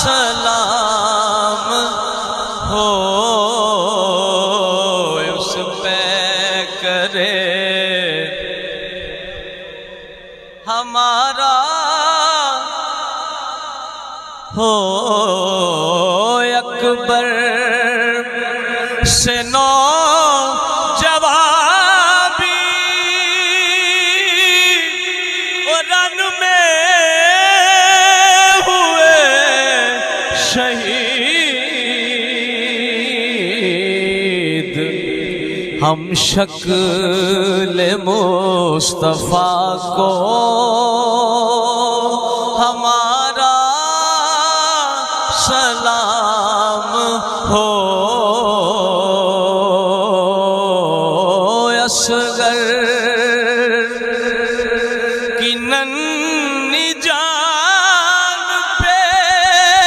سلام ہو اس پہ کرے ہمارا ہو اکبر سے نو جوابی رن میں ہوئے شہید ہم شکل مصطفیٰ کو ہمارا سلام ہو